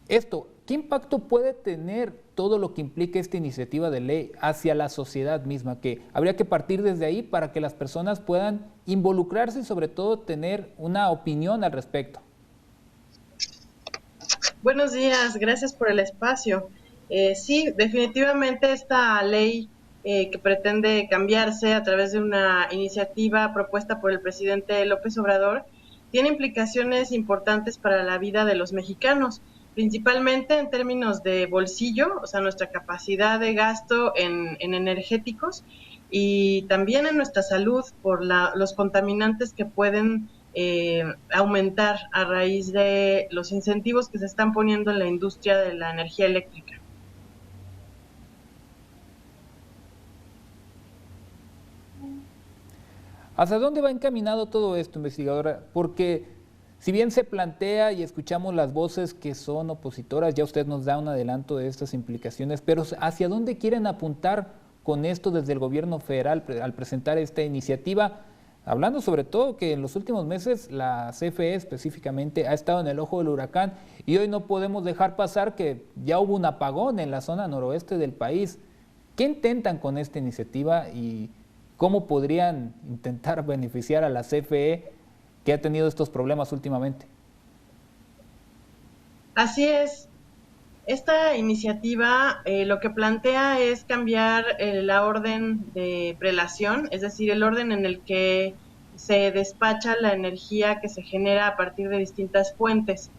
Esto, ¿qué impacto puede tener todo lo que implica esta iniciativa de ley hacia la sociedad misma? Que habría que partir desde ahí para que las personas puedan involucrarse y sobre todo tener una opinión al respecto. Buenos días, gracias por el espacio. Sí, definitivamente esta ley que pretende cambiarse a través de una iniciativa propuesta por el presidente López Obrador tiene implicaciones importantes para la vida de los mexicanos, principalmente en términos de bolsillo, o sea, nuestra capacidad de gasto en energéticos y también en nuestra salud por los contaminantes que pueden aumentar a raíz de los incentivos que se están poniendo en la industria de la energía eléctrica. ¿Hacia dónde va encaminado todo esto, investigadora? Porque si bien se plantea y escuchamos las voces que son opositoras, ya usted nos da un adelanto de estas implicaciones, pero ¿hacia dónde quieren apuntar con esto desde el gobierno federal al presentar esta iniciativa? Hablando sobre todo que en los últimos meses la CFE específicamente ha estado en el ojo del huracán y hoy no podemos dejar pasar que ya hubo un apagón en la zona noroeste del país. ¿Qué intentan con esta iniciativa y cómo podrían intentar beneficiar a la CFE que ha tenido estos problemas últimamente? Así es, esta iniciativa lo que plantea es cambiar la orden de prelación, es decir, el orden en el que se despacha la energía que se genera a partir de distintas fuentes.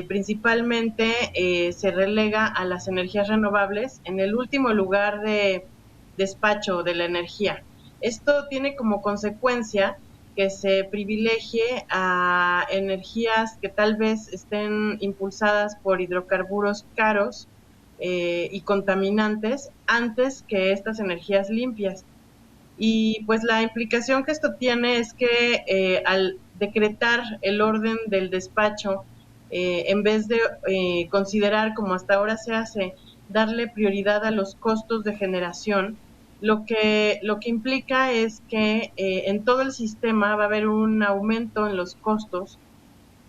Principalmente se relega a las energías renovables en el último lugar de despacho de la energía. Esto tiene como consecuencia que se privilegie a energías que tal vez estén impulsadas por hidrocarburos caros y contaminantes antes que estas energías limpias. Y pues la implicación que esto tiene es que al decretar el orden del despacho, en vez de considerar como hasta ahora se hace, darle prioridad a los costos de generación, lo que implica es que en todo el sistema va a haber un aumento en los costos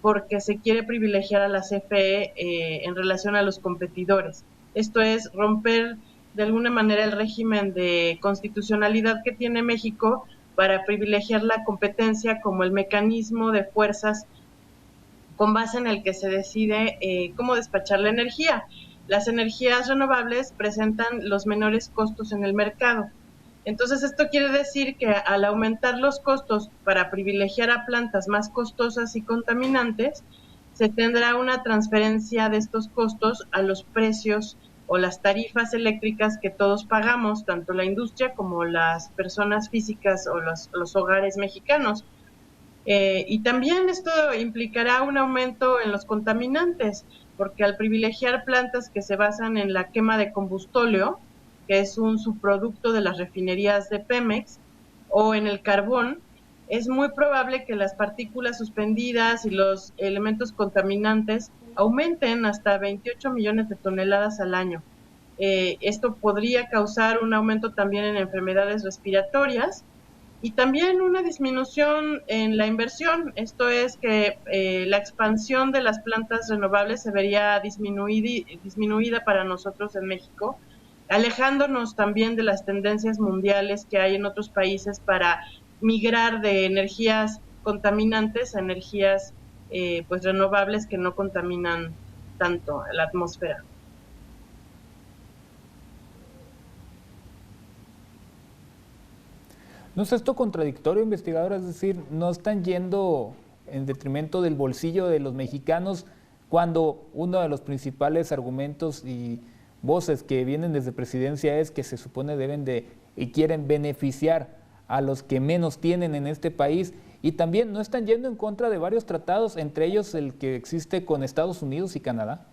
porque se quiere privilegiar a la CFE en relación a los competidores. Esto es romper de alguna manera el régimen de constitucionalidad que tiene México para privilegiar la competencia como el mecanismo de fuerzas con base en el que se decide cómo despachar la energía. Las energías renovables presentan los menores costos en el mercado. Entonces, esto quiere decir que al aumentar los costos para privilegiar a plantas más costosas y contaminantes, se tendrá una transferencia de estos costos a los precios o las tarifas eléctricas que todos pagamos, tanto la industria como las personas físicas o los hogares mexicanos. Y también esto implicará un aumento en los contaminantes, porque al privilegiar plantas que se basan en la quema de combustóleo, que es un subproducto de las refinerías de Pemex, o en el carbón, es muy probable que las partículas suspendidas y los elementos contaminantes aumenten hasta 28 millones de toneladas al año. Esto podría causar un aumento también en enfermedades respiratorias y también una disminución en la inversión. Esto es que la expansión de las plantas renovables se vería disminuida para nosotros en México, alejándonos también de las tendencias mundiales que hay en otros países para migrar de energías contaminantes a energías pues renovables que no contaminan tanto la atmósfera. ¿No es esto contradictorio, investigadora? Es decir, ¿no están yendo en detrimento del bolsillo de los mexicanos cuando uno de los principales argumentos y voces que vienen desde presidencia es que se supone deben de y quieren beneficiar a los que menos tienen en este país? Y también no están yendo en contra de varios tratados, entre ellos el que existe con Estados Unidos y Canadá.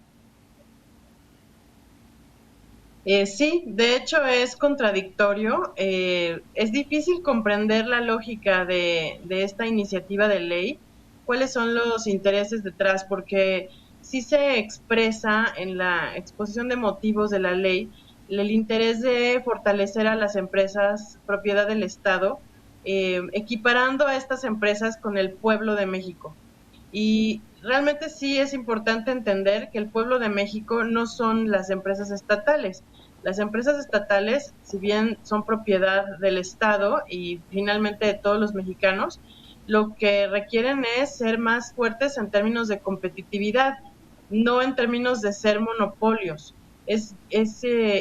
Sí, de hecho es contradictorio. Es difícil comprender la lógica de esta iniciativa de ley, cuáles son los intereses detrás, porque sí se expresa en la exposición de motivos de la ley el interés de fortalecer a las empresas propiedad del Estado, equiparando a estas empresas con el pueblo de México. Y realmente sí es importante entender que el pueblo de México no son las empresas estatales. Las empresas estatales, si bien son propiedad del Estado y finalmente de todos los mexicanos, lo que requieren es ser más fuertes en términos de competitividad, no en términos de ser monopolios. Es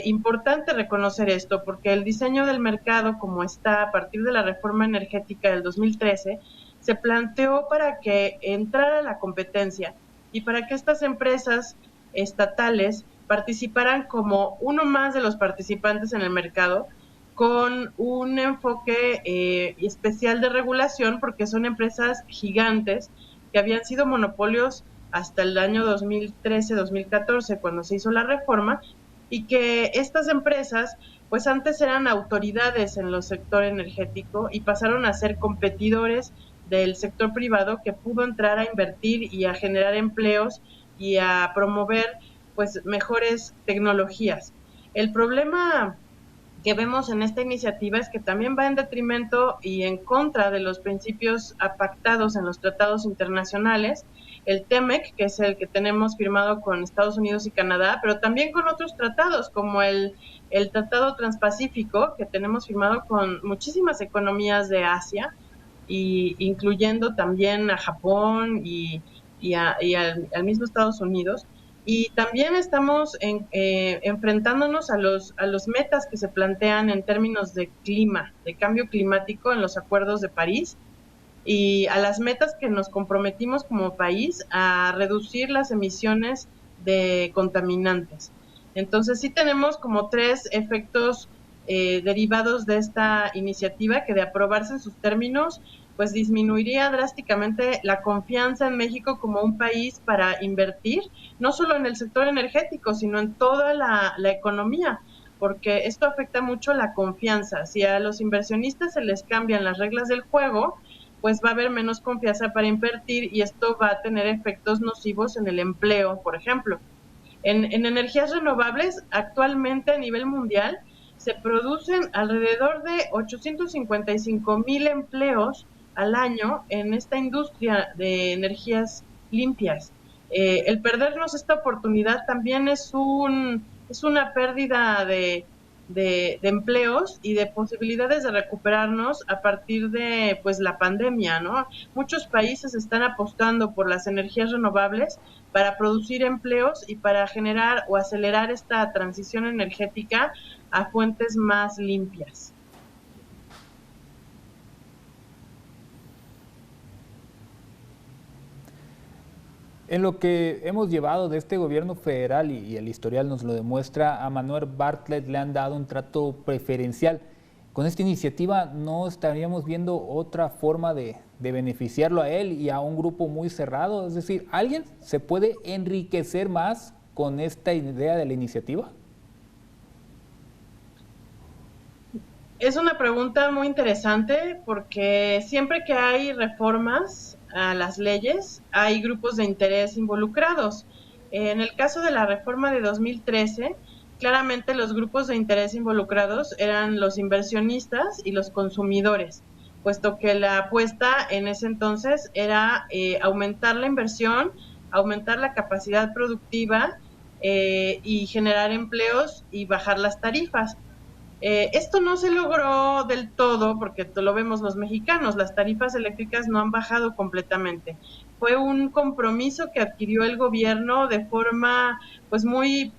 importante reconocer esto porque el diseño del mercado como está a partir de la reforma energética del 2013 se planteó para que entrara la competencia y para que estas empresas estatales participaran como uno más de los participantes en el mercado con un enfoque especial de regulación porque son empresas gigantes que habían sido monopolios hasta el año 2013-2014 cuando se hizo la reforma y que estas empresas pues antes eran autoridades en el sector energético y pasaron a ser competidores del sector privado que pudo entrar a invertir y a generar empleos y a promover pues mejores tecnologías. El problema que vemos en esta iniciativa es que también va en detrimento y en contra de los principios pactados en los tratados internacionales, el TEMEC, que es el que tenemos firmado con Estados Unidos y Canadá, pero también con otros tratados, como el Tratado Transpacífico, que tenemos firmado con muchísimas economías de Asia, y incluyendo también a Japón y al mismo Estados Unidos. Y también estamos enfrentándonos a los metas que se plantean en términos de clima, de cambio climático en los acuerdos de París y a las metas que nos comprometimos como país a reducir las emisiones de contaminantes. Entonces sí tenemos como tres efectos derivados de esta iniciativa que de aprobarse en sus términos pues disminuiría drásticamente la confianza en México como un país para invertir, no solo en el sector energético, sino en toda la economía, porque esto afecta mucho la confianza. Si a los inversionistas se les cambian las reglas del juego, pues va a haber menos confianza para invertir y esto va a tener efectos nocivos en el empleo, por ejemplo. En energías renovables, actualmente a nivel mundial, se producen alrededor de 855,000 empleos al año en esta industria de energías limpias. El perdernos esta oportunidad también es una pérdida de empleos y de posibilidades de recuperarnos a partir de pues la pandemia, ¿no? Muchos países están apostando por las energías renovables para producir empleos y para generar o acelerar esta transición energética a fuentes más limpias. En lo que hemos llevado de este gobierno federal, y el historial nos lo demuestra, a Manuel Bartlett le han dado un trato preferencial. Con esta iniciativa no estaríamos viendo otra forma de beneficiarlo a él y a un grupo muy cerrado. Es decir, ¿alguien se puede enriquecer más con esta idea de la iniciativa? Es una pregunta muy interesante porque siempre que hay reformas a las leyes, hay grupos de interés involucrados. En el caso de la reforma de 2013, claramente los grupos de interés involucrados eran los inversionistas y los consumidores, puesto que la apuesta en ese entonces era aumentar la inversión, aumentar la capacidad productiva y generar empleos y bajar las tarifas. Esto no se logró del todo porque lo vemos los mexicanos, las tarifas eléctricas no han bajado completamente. Fue un compromiso que adquirió el gobierno de forma pues muy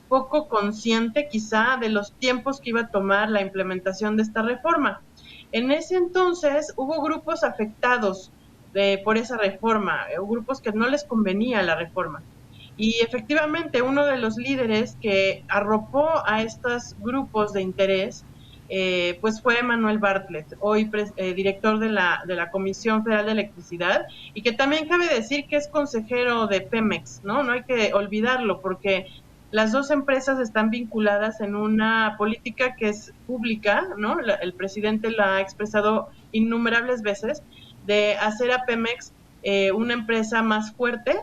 poco consciente quizá de los tiempos que iba a tomar la implementación de esta reforma. En ese entonces hubo grupos afectados por esa reforma, grupos que no les convenía la reforma. Y efectivamente, uno de los líderes que arropó a estos grupos de interés, pues fue Manuel Bartlett, hoy director de la Comisión Federal de Electricidad, y que también cabe decir que es consejero de Pemex, ¿no? No hay que olvidarlo, porque las dos empresas están vinculadas en una política que es pública, ¿no? El presidente la ha expresado innumerables veces, de hacer a Pemex una empresa más fuerte,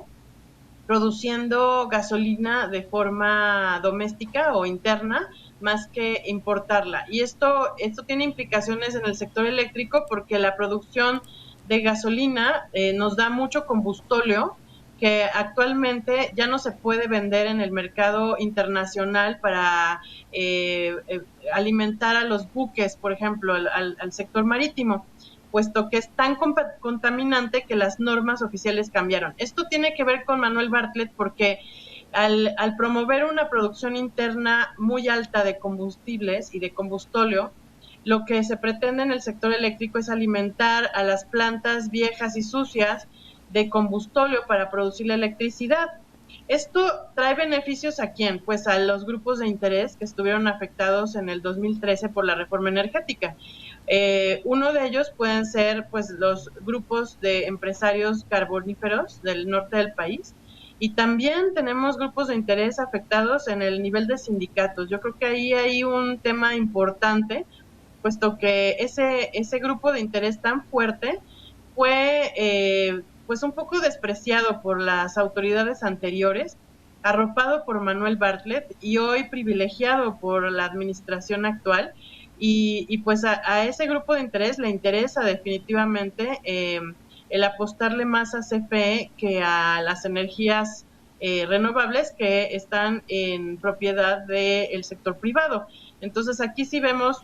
produciendo gasolina de forma doméstica o interna más que importarla. Y esto tiene implicaciones en el sector eléctrico porque la producción de gasolina nos da mucho combustóleo que actualmente ya no se puede vender en el mercado internacional para alimentar a los buques, por ejemplo, al sector marítimo, puesto que es tan contaminante que las normas oficiales cambiaron. Esto tiene que ver con Manuel Bartlett porque al promover una producción interna muy alta de combustibles y de combustóleo, lo que se pretende en el sector eléctrico es alimentar a las plantas viejas y sucias de combustóleo para producir la electricidad. Esto trae beneficios ¿a quién? Pues a los grupos de interés que estuvieron afectados en el 2013 por la reforma energética. Uno de ellos pueden ser pues los grupos de empresarios carboníferos del norte del país, y también tenemos grupos de interés afectados en el nivel de sindicatos. Yo creo que ahí hay un tema importante, puesto que ese grupo de interés tan fuerte fue pues un poco despreciado por las autoridades anteriores, arropado por Manuel Bartlett y hoy privilegiado por la administración actual. Y pues a ese grupo de interés le interesa definitivamente el apostarle más a CFE que a las energías renovables que están en propiedad del sector privado. Entonces aquí sí vemos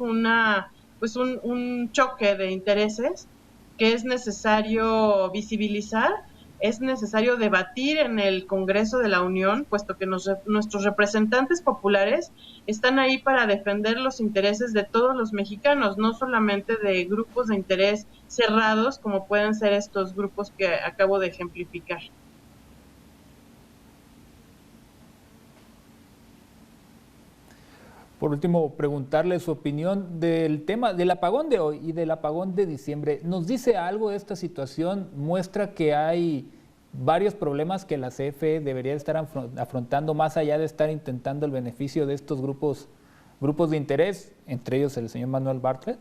pues un choque de intereses que es necesario visibilizar, es necesario debatir en el Congreso de la Unión, puesto que nuestros representantes populares están ahí para defender los intereses de todos los mexicanos, no solamente de grupos de interés cerrados, como pueden ser estos grupos que acabo de ejemplificar. Por último, preguntarle su opinión del tema del apagón de hoy y del apagón de diciembre. ¿Nos dice algo esta situación? ¿Muestra que hay varios problemas que la CFE debería estar afrontando más allá de estar intentando el beneficio de estos grupos de interés, entre ellos el señor Manuel Bartlett?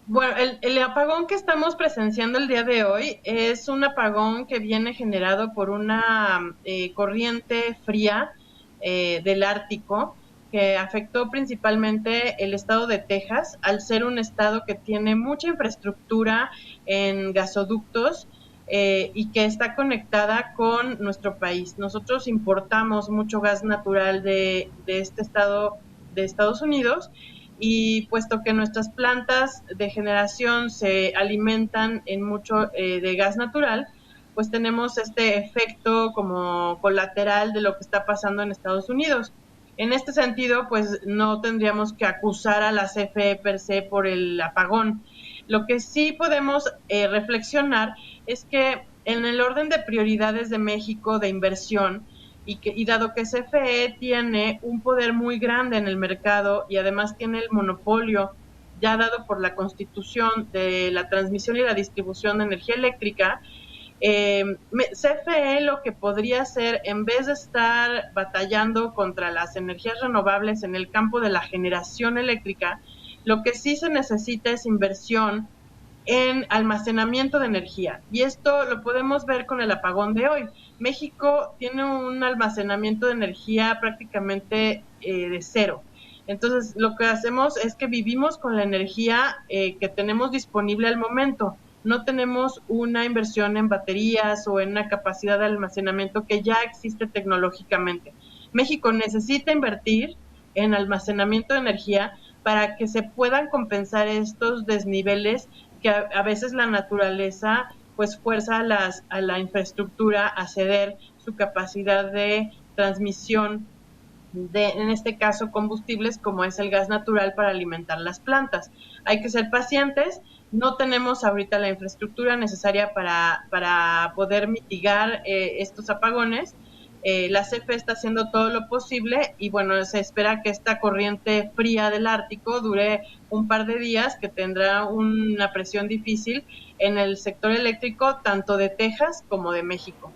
Bueno, el apagón que estamos presenciando el día de hoy es un apagón que viene generado por una corriente fría del Ártico, que afectó principalmente el estado de Texas, al ser un estado que tiene mucha infraestructura en gasoductos y que está conectada con nuestro país. Nosotros importamos mucho gas natural de este estado de Estados Unidos, y puesto que nuestras plantas de generación se alimentan en mucho de gas natural, pues tenemos este efecto como colateral de lo que está pasando en Estados Unidos. En este sentido, pues no tendríamos que acusar a la CFE per se por el apagón. Lo que sí podemos reflexionar es que en el orden de prioridades de México de inversión, y dado que CFE tiene un poder muy grande en el mercado y además tiene el monopolio ya dado por la Constitución de la transmisión y la distribución de energía eléctrica, CFE lo que podría hacer, en vez de estar batallando contra las energías renovables en el campo de la generación eléctrica, lo que sí se necesita es inversión en almacenamiento de energía. Y esto lo podemos ver con el apagón de hoy. México tiene un almacenamiento de energía prácticamente de cero. Entonces, lo que hacemos es que vivimos con la energía que tenemos disponible al momento. No tenemos una inversión en baterías o en una capacidad de almacenamiento que ya existe tecnológicamente. México necesita invertir en almacenamiento de energía para que se puedan compensar estos desniveles que a veces la naturaleza pues fuerza a la infraestructura a ceder su capacidad de transmisión de, en este caso, combustibles como es el gas natural para alimentar las plantas. Hay que ser pacientes. No tenemos ahorita la infraestructura necesaria para poder mitigar estos apagones. La CFE está haciendo todo lo posible y bueno, se espera que esta corriente fría del Ártico dure un par de días, que tendrá una presión difícil en el sector eléctrico tanto de Texas como de México.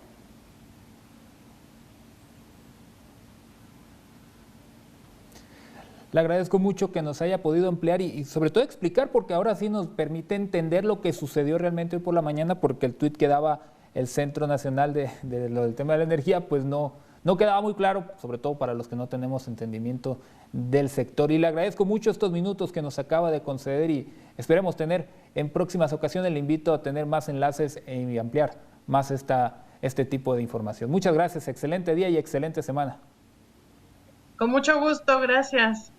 Le agradezco mucho que nos haya podido emplear y sobre todo explicar, porque ahora sí nos permite entender lo que sucedió realmente hoy por la mañana, porque el tuit que daba el Centro Nacional de lo del tema de la energía, pues no no quedaba muy claro, sobre todo para los que no tenemos entendimiento del sector. Y le agradezco mucho estos minutos que nos acaba de conceder y esperemos tener en próximas ocasiones. Le invito a tener más enlaces y ampliar más este tipo de información. Muchas gracias, excelente día y excelente semana. Con mucho gusto, gracias.